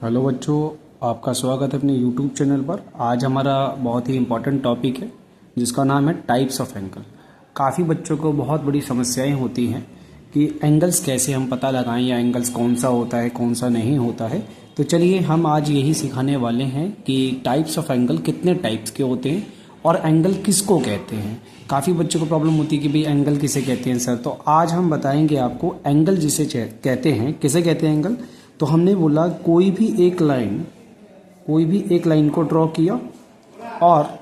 Hello बच्चों, आपका स्वागत है अपने यूट्यूब चैनल पर। आज हमारा बहुत ही इम्पोर्टेंट टॉपिक है जिसका नाम है टाइप्स ऑफ एंगल। काफ़ी बच्चों को बहुत बड़ी समस्याएं होती हैं कि एंगल्स कैसे हम पता लगाएं या एंगल्स कौन सा होता है कौन सा नहीं होता है। तो चलिए हम आज यही सिखाने वाले हैं कि टाइप्स ऑफ एंगल कितने टाइप्स के होते हैं और एंगल किसको कहते हैं। काफ़ी बच्चों को प्रॉब्लम होती है कि भाई एंगल किसे कहते हैं सर। तो आज हम बताएंगे आपको एंगल जिसे कहते हैं, किसे कहते हैं एंगल। तो हमने बोला कोई भी एक लाइन को ड्रॉ किया और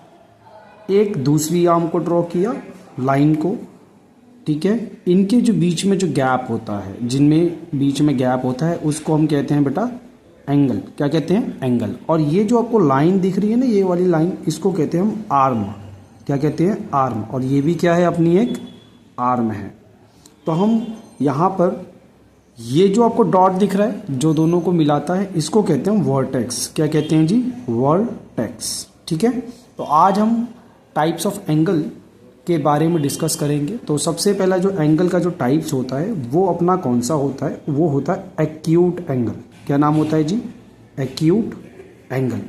एक दूसरी आर्म को ड्रॉ किया लाइन को, ठीक है। इनके जो बीच में जो गैप होता है, जिनमें बीच में गैप होता है, उसको हम कहते हैं बेटा एंगल। क्या कहते हैं? एंगल। और ये जो आपको लाइन दिख रही है ना, ये वाली लाइन, इसको कहते हैं हम आर्म। क्या कहते हैं? आर्म। और ये भी क्या है? अपनी एक आर्म है। तो हम यहाँ पर ये जो आपको डॉट दिख रहा है जो दोनों को मिलाता है, इसको कहते हैं वर्टेक्स। क्या कहते हैं जी? वर्टेक्स। ठीक है। तो आज हम टाइप्स ऑफ एंगल के बारे में डिस्कस करेंगे। तो सबसे पहला जो एंगल का जो टाइप्स होता है वो अपना कौन सा होता है? वो होता है एक्यूट एंगल। क्या नाम होता है जी? Acute angle.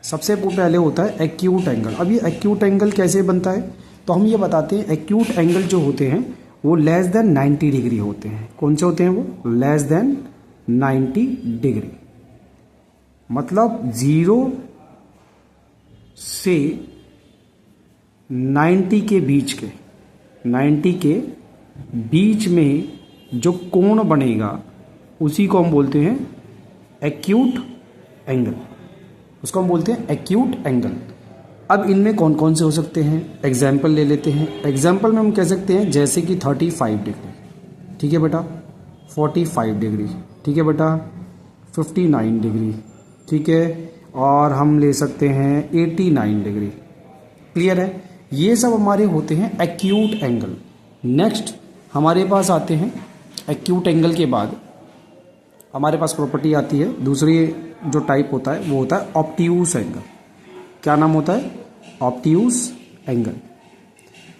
सबसे पहले होता है एक्यूट एंगल। अब ये एक्यूट एंगल कैसे बनता है? तो हम ये बताते हैं, एक्यूट एंगल जो होते हैं वो लेस देन 90 डिग्री होते हैं। कौन से होते हैं वो? Less than 90 degree. मतलब 0 से 90 के बीच में जो कोण बनेगा उसी को हम बोलते हैं एक्यूट एंगल। उसको हम बोलते हैं एक्यूट एंगल। अब इनमें कौन कौन से हो सकते हैं? एग्जाम्पल ले लेते हैं। एग्जाम्पल में हम कह सकते हैं जैसे कि 35 डिग्री, ठीक है बेटा, 45 डिग्री, ठीक है बेटा, 59 डिग्री, ठीक है, और हम ले सकते हैं 89 डिग्री। क्लियर है? ये सब हमारे होते हैं एक्यूट एंगल। नेक्स्ट हमारे पास आते हैं, एक्यूट एंगल के बाद हमारे पास प्रॉपर्टी आती है, दूसरी जो टाइप होता है वो होता है ऑब्ट्यूस एंगल। क्या नाम होता है? Obtuse angle.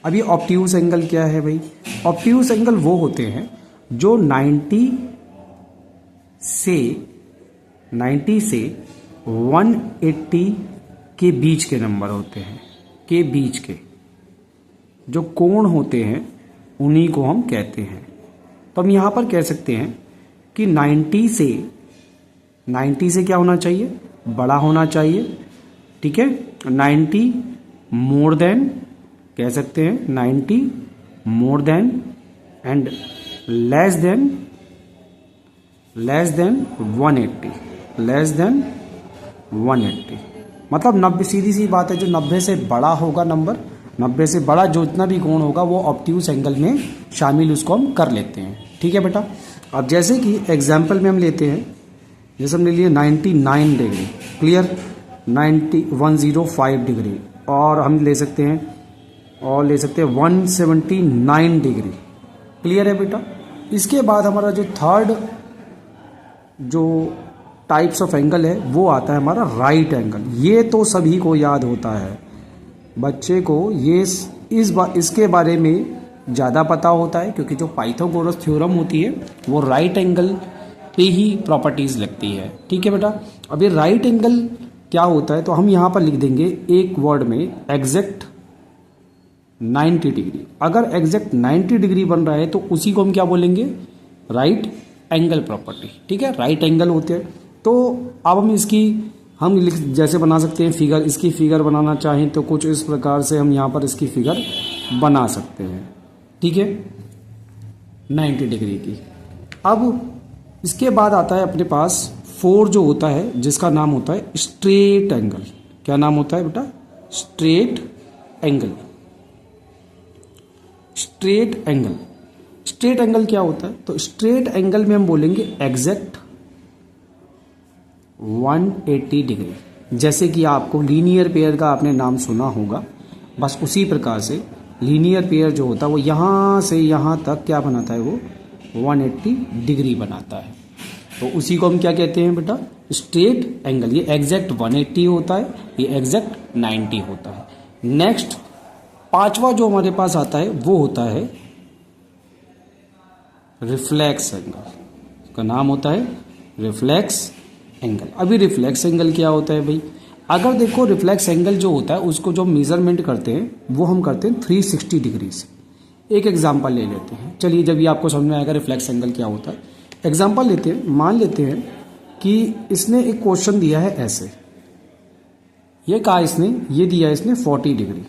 अब ये ऑब्ट्यूस एंगल क्या है भाई? ऑब्ट्यूस एंगल वो होते हैं जो 90 से 180 के बीच के नंबर होते हैं। के बीच के जो कोण होते हैं उन्हीं को हम कहते हैं। तो हम यहाँ पर कह सकते हैं कि 90 से क्या होना चाहिए? बड़ा होना चाहिए, ठीक है। 90 मोर देन, कह सकते हैं 90 more than and less than 180। मतलब 90, सीधी सी बात है, जो 90 से बड़ा होगा नंबर, 90 से बड़ा जो इतना भी कोण होगा वो ऑब्ट्यूस एंगल में शामिल, उसको हम कर लेते हैं। ठीक है बेटा। अब जैसे कि एग्जाम्पल में हम लेते हैं, जैसे हमने लिए 99 डिग्री, क्लियर, 105 डिग्री, और हम ले सकते हैं 179 डिग्री। क्लियर है बेटा। इसके बाद हमारा जो थर्ड जो टाइप्स ऑफ एंगल है वो आता है हमारा राइट एंगल। ये तो सभी को याद होता है, बच्चे को ये इसके बारे में ज़्यादा पता होता है, क्योंकि जो पाइथागोरस थ्योरम होती है वो राइट एंगल पे ही प्रॉपर्टीज लगती है। ठीक है बेटा। अब ये राइट एंगल क्या होता है? तो हम यहाँ पर लिख देंगे एक वर्ड में एग्जैक्ट 90 डिग्री। अगर एग्जैक्ट 90 डिग्री बन रहा है तो उसी को हम क्या बोलेंगे? Right angle property. ठीक है, राइट एंगल होते हैं। तो अब हम जैसे बना सकते हैं फिगर, इसकी फिगर बनाना चाहें तो कुछ इस प्रकार से हम यहाँ पर इसकी फिगर बना सकते हैं, ठीक है, 90 डिग्री की। अब इसके बाद आता है अपने पास 4 जो होता है, जिसका नाम होता है स्ट्रेट एंगल। क्या नाम होता है बेटा? Straight angle. Straight angle. Straight angle क्या होता है? तो स्ट्रेट एंगल में हम बोलेंगे एग्जैक्ट 180 डिग्री। जैसे कि आपको लीनियर पेयर का आपने नाम सुना होगा, बस उसी प्रकार से लीनियर पेयर जो होता है वो यहाँ से यहाँ तक क्या बनाता है? वो 180 डिग्री बनाता है। तो उसी को हम क्या कहते हैं बेटा? Straight angle. ये एग्जैक्ट 180 होता है, ये एग्जैक्ट 90 होता है। नेक्स्ट पांचवा जो हमारे पास आता है वो होता है रिफ्लेक्स एंगल। का नाम होता है रिफ्लेक्स एंगल। अभी रिफ्लेक्स एंगल क्या होता है भाई? अगर देखो रिफ्लेक्स एंगल जो होता है उसको जो मेजरमेंट करते हैं वो हम करते हैं 360 डिग्री से। एक एग्जांपल ले लेते हैं, चलिए जब ये आपको समझ में आएगा रिफ्लेक्स एंगल क्या होता है। एग्जांपल लेते हैं, मान लेते हैं कि इसने एक क्वेश्चन दिया है ऐसे, ये कहा इसने, ये दिया है इसने 40 डिग्री,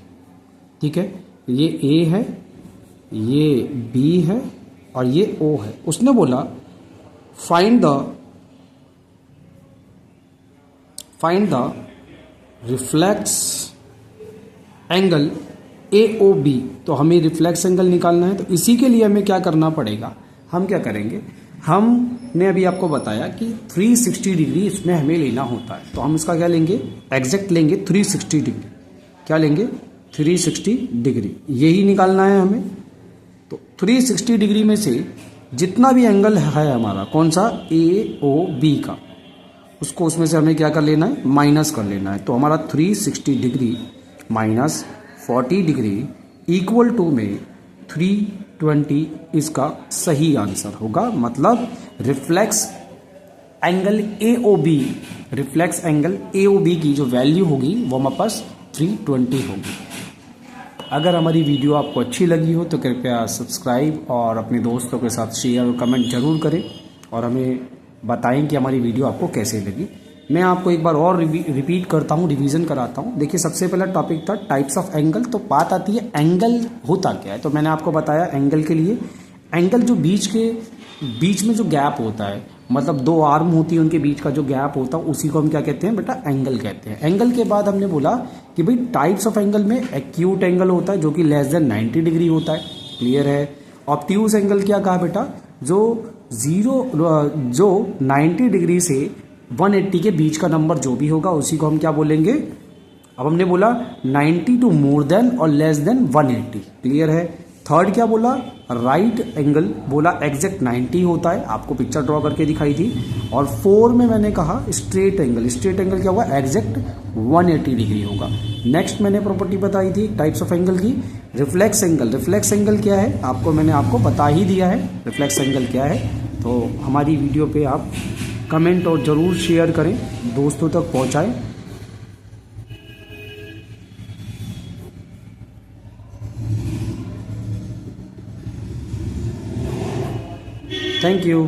ठीक है, ये ए है, ये बी है और ये ओ है। उसने बोला find the reflex angle A O B. तो हमें रिफ्लेक्स एंगल निकालना है, तो इसी के लिए हमें क्या करना पड़ेगा, हम क्या करेंगे, हमने अभी आपको बताया कि 360 डिग्री इसमें हमें लेना होता है। तो हम इसका क्या लेंगे, एग्जैक्ट लेंगे 360 डिग्री। क्या लेंगे, 360 डिग्री, यही निकालना है हमें। तो 360 डिग्री में से जितना भी एंगल है हमारा, कौन सा, ए ओ बी का, उसको उसमें से हमें क्या कर लेना है, माइनस कर लेना है। तो हमारा 360 degree minus 40 degree equal to में 320 इसका सही आंसर होगा। मतलब reflex angle A O B, reflex angle A O B की जो वैल्यू होगी वो हमारे पास 320 होगी। अगर हमारी वीडियो आपको अच्छी लगी हो तो कृपया सब्सक्राइब और अपने दोस्तों के साथ शेयर और कमेंट जरूर करें और हमें बताएं कि हमारी वीडियो आपको कैसे लगी। मैं आपको एक बार और रिपीट करता हूँ, रिवीजन कराता हूँ। देखिए सबसे पहला टॉपिक था टाइप्स ऑफ एंगल। तो बात आती है एंगल होता क्या है। तो मैंने आपको बताया एंगल के लिए, एंगल जो बीच में जो गैप होता है, मतलब दो आर्म होती है उनके बीच का जो गैप होता है, उसी को हम क्या कहते हैं बेटा, एंगल कहते हैं। एंगल के बाद हमने बोला कि भाई टाइप्स ऑफ एंगल में एक्यूट एंगल होता है जो कि लेस देन 90 डिग्री होता है, क्लियर है। ऑब्ट्यूज एंगल क्या कहा बेटा, जो 90 डिग्री से 180 के बीच का नंबर जो भी होगा उसी को हम क्या बोलेंगे। अब हमने बोला 90 टू मोर देन और लेस देन 180, क्लियर है। थर्ड क्या बोला, राइट एंगल बोला एग्जैक्ट 90 होता है, आपको पिक्चर ड्रॉ करके दिखाई थी। और 4 में मैंने कहा स्ट्रेट एंगल, स्ट्रेट एंगल क्या होगा, एग्जैक्ट 180 डिग्री होगा। नेक्स्ट मैंने प्रॉपर्टी बताई थी टाइप्स ऑफ एंगल की, रिफ्लेक्स एंगल। रिफ्लेक्स एंगल क्या है मैंने आपको बता ही दिया है रिफ्लेक्स एंगल क्या है। तो हमारी वीडियो पे आप कमेंट और ज़रूर शेयर करें, दोस्तों तक पहुंचाएं। Thank you.